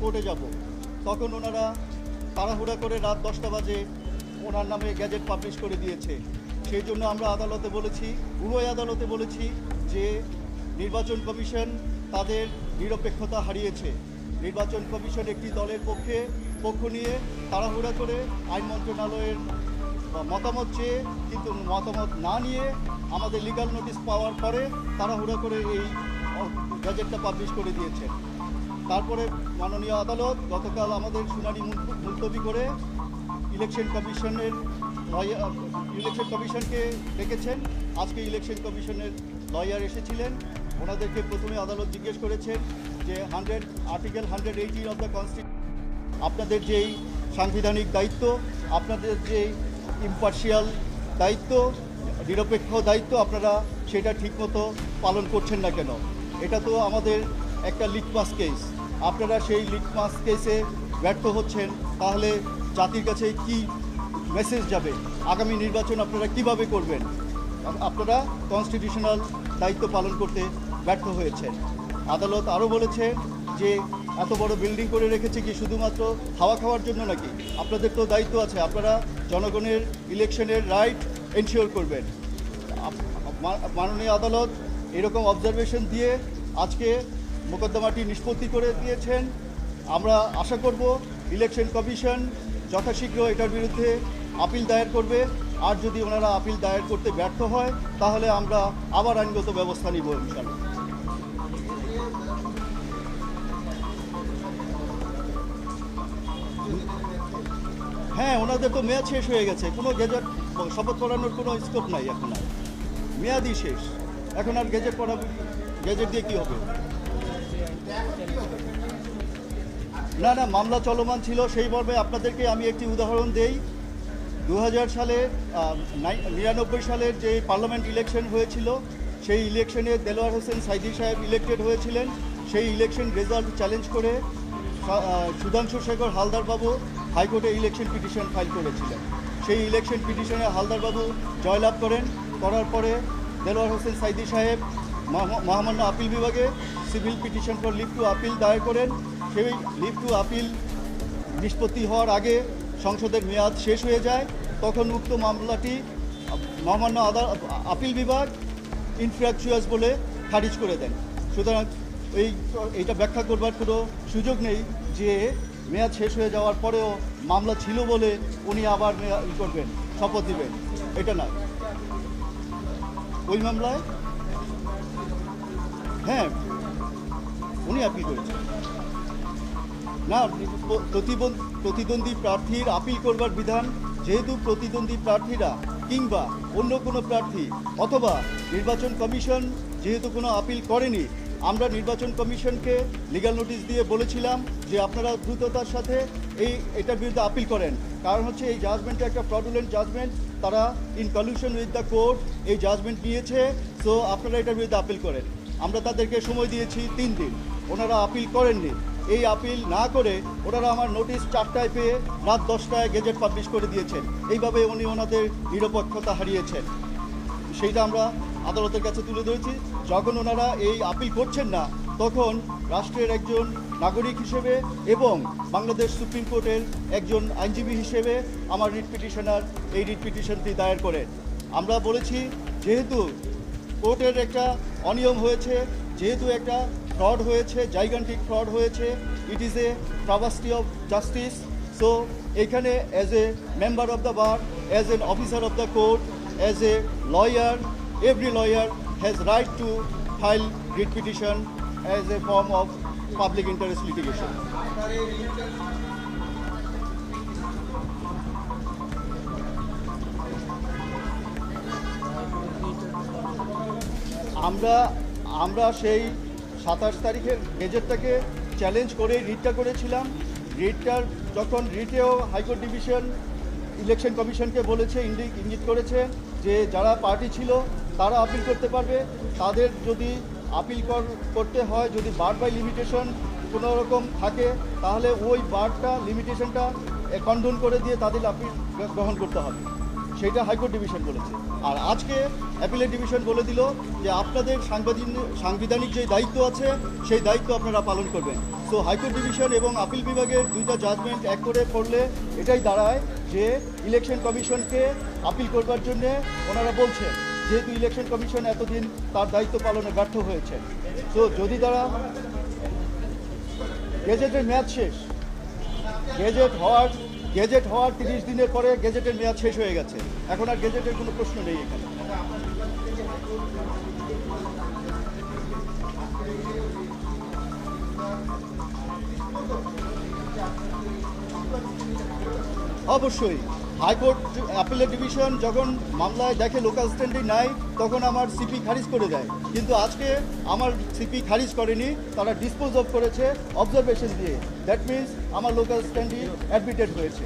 কোর্টে যাব, তখন ওনারা তাড়াহুড়া করে রাত 10টা বাজে ওনার নামে গ্যাজেট পাবলিশ করে দিয়েছে। সেই জন্য আমরা আদালতে বলেছি, উভয় আদালতে বলেছি যে নির্বাচন কমিশন তাদের নিরপেক্ষতা হারিয়েছে। নির্বাচন কমিশন একটি দলের পক্ষ নিয়ে তাড়াহুড়া করে আইন মন্ত্রণালয়ের মতামত চেয়ে, কিন্তু মতামত না নিয়ে আমাদের লিগ্যাল নোটিশ পাওয়ার পরে তাড়াহুড়া করে এই গ্যাজেটটা পাবলিশ করে দিয়েছেন। তারপরে মাননীয় আদালত গতকাল আমাদের শুনানি মুলতবি করে ইলেকশন কমিশনকে ডেকেছেন। আজকে ইলেকশন কমিশনের লয়ার এসেছিলেন। ওনাদেরকে প্রথমে আদালত জিজ্ঞেস করেছেন যে আর্টিকেল 118 অফ দ্য কনস্টিটিউশন, আপনাদের যেই সাংবিধানিক দায়িত্ব, আপনাদের যে ইম্পার্শিয়াল দায়িত্ব, নিরপেক্ষ দায়িত্ব, আপনারা সেটা ঠিকমতো পালন করছেন না কেন? এটা তো আমাদের একটা লিটমাস কেস। আপনারা সেই লিটমাস কেসে ব্যর্থ হচ্ছেন, তাহলে জাতির কাছে কি মেসেজ যাবে? আগামী নির্বাচন আপনারা কিভাবে করবেন? আপনারা কনস্টিটিউশনাল দায়িত্ব পালন করতে ব্যর্থ হয়েছেন। আদালত আরও বলেছে যে এত বড় বিল্ডিং করে রেখেছে কি শুধুমাত্র হাওয়া খাওয়ার জন্য নাকি? আপনাদের তো দায়িত্ব আছে, আপনারা জনগণের ইলেকশনের রাইট এনশিওর করবেন। মাননীয় আদালত এরকম অবজারভেশন দিয়ে আজকে মোকদ্দমাটি নিষ্পত্তি করে দিয়েছেন। আমরা আশা করব ইলেকশন কমিশন যথাশীঘ্র এটার বিরুদ্ধে আপিল দায়ের করবে। আর যদি ওনারা আপিল দায়ের করতে ব্যর্থ হয় তাহলে আমরা আবার আইনগত ব্যবস্থা নিব ইনশাআল্লাহ। হ্যাঁ, ওনাদের তো মেয়াদ শেষ হয়ে গেছে, কোনো গেজেট শপথ করানোর কোনো স্কোপ নাই এখন, আর মেয়াদই শেষ। এখন আর গেজেট দিয়ে কী হবে? না, মামলা চলমান ছিল। সেই মর্মে আপনাদেরকে আমি একটি উদাহরণ দেই। 1999 সালের যে পার্লামেন্ট ইলেকশন হয়েছিল, সেই ইলেকশনে দেলোয়ার হোসেন সাইদি সাহেব ইলেক্টেড হয়েছিলেন। সেই ইলেকশন রেজাল্ট চ্যালেঞ্জ করে সুধাংশু শেখর হালদার বাবু হাইকোর্টে ইলেকশন পিটিশন ফাইল করেছিলেন। সেই ইলেকশন পিটিশনে হালদার বাবু জয়লাভ করার পরে দেলোয়ার হোসেন সাইদি সাহেব মহামান্য আপিল বিভাগে civil petition for leave to appeal দায়ের করেন। সেই লিভ টু আপিল নিষ্পত্তি হওয়ার আগে সংসদের মেয়াদ শেষ হয়ে যায়। তখন উক্ত মামলাটি মহামান্য আপিল বিভাগ ইনফ্র্যাকচুয়াস বলে খারিজ করে দেন। সুতরাং এইটা ব্যাখ্যা করবার কোনো সুযোগ নেই যে মেয়াদ শেষ হয়ে যাওয়ার পরেও মামলা ছিল বলে উনি আবার করবেন, শপথ দিবেন, এটা না। ওই মামলায় হ্যাঁ উনি আপিল করেছেন। না, প্রতিদ্বন্দ্বী প্রার্থীর আপিল করবার বিধান, যেহেতু প্রতিদ্বন্দ্বী প্রার্থীরা কিংবা অন্য কোনো প্রার্থী অথবা নির্বাচন কমিশন যেহেতু কোনো আপিল করেনি, আমরা নির্বাচন কমিশনকে লিগ্যাল নোটিশ দিয়ে বলেছিলাম যে আপনারা দ্রুততার সাথে এটার বিরুদ্ধে আপিল করেন। কারণ হচ্ছে এই জাজমেন্টটা একটা ফ্রডুলেন্ট জাজমেন্ট, তারা in collision with the court এই জাজমেন্ট নিয়েছে। সো আপনারা এটার বিরুদ্ধে আপিল করেন। আমরা তাদেরকে সময় দিয়েছি 3 দিন, ওনারা আপিল করেননি। এই আপিল না করে ওনারা আমার নোটিশ 4টায় পেয়ে রাত 10টায় গেজেট পাবলিশ করে দিয়েছেন। এইভাবে উনি ওনাদের নিরপেক্ষতা হারিয়েছেন। সেইটা আমরা আদালতের কাছে তুলে ধরেছি। যখন ওনারা এই আপিল করছেন না, তখন রাষ্ট্রের একজন নাগরিক হিসেবে এবং বাংলাদেশ সুপ্রিম কোর্টের একজন আইনজীবী হিসেবে আমার রিট পিটিশনার এই রিট পিটিশনটি দায়ের করেন। আমরা বলেছি যেহেতু কোর্টের একটা অনিয়ম হয়েছে, যেহেতু একটা ফ্রড হয়েছে, জাইগান্টিক ফ্রড হয়েছে, it is a travesty of justice. So এখানে as a member of the bar, as an officer of the court, as a lawyer, every lawyer has right to file writ petition as a form of public interest litigation. আমরা সেই 27 তারিখের গেজেটটাকে challenge করে রিটটা করেছিলাম। রিটটার যখন রিটেও high court division election কমিশনকে বলেছে, ইঙ্গিত করেছে যে যারা পার্টি ছিল তারা আপিল করতে পারবে। তাদের যদি আপিল করতে হয়, যদি বার বাই লিমিটেশন কোনো রকম থাকে, তাহলে ওই বারটা লিমিটেশনটা কন্ডন করে দিয়ে তাদের আপিল গ্রহণ করতে হবে। সেটা হাইকোর্ট ডিভিশন বলেছে। আর আজকে অ্যাপিলেট ডিভিশন বলে দিল যে আপনাদের সাংবিধানিক যে দায়িত্ব আছে সেই দায়িত্ব আপনারা পালন করবেন। সো হাইকোর্ট ডিভিশন এবং আপিল বিভাগের দুইটা জাজমেন্ট এক করে পড়লে এটাই দাঁড়ায় যে ইলেকশন কমিশনকে আপিল করবার জন্যে ওনারা বলছেন, যেহেতু ইলেকশন কমিশন এতদিন তার দায়িত্ব পালনে ব্যর্থ হয়েছে। তো যদি তারা গেজেটের মেয়াদ শেষ, গেজেট হওয়ার 30 দিনের পরে গেজেটের মেয়াদ শেষ হয়ে গেছে, এখন আর গেজেটের কোনো প্রশ্ন নেই এখানে। অবশ্যই হাইকোর্ট অ্যাপিলেট ডিভিশন যখন মামলায় দেখে লোকাল স্ট্যান্ডিং নাই, তখন আমার সিপি খারিজ করে দেয়। কিন্তু আজকে আমার সিপি খারিজ করেনি, তারা ডিসপোজ অফ করেছে অবজারভেশন দিয়ে। দ্যাট মিনস আমার লোকাল স্ট্যান্ডিং অ্যাডমিটেড হয়েছে।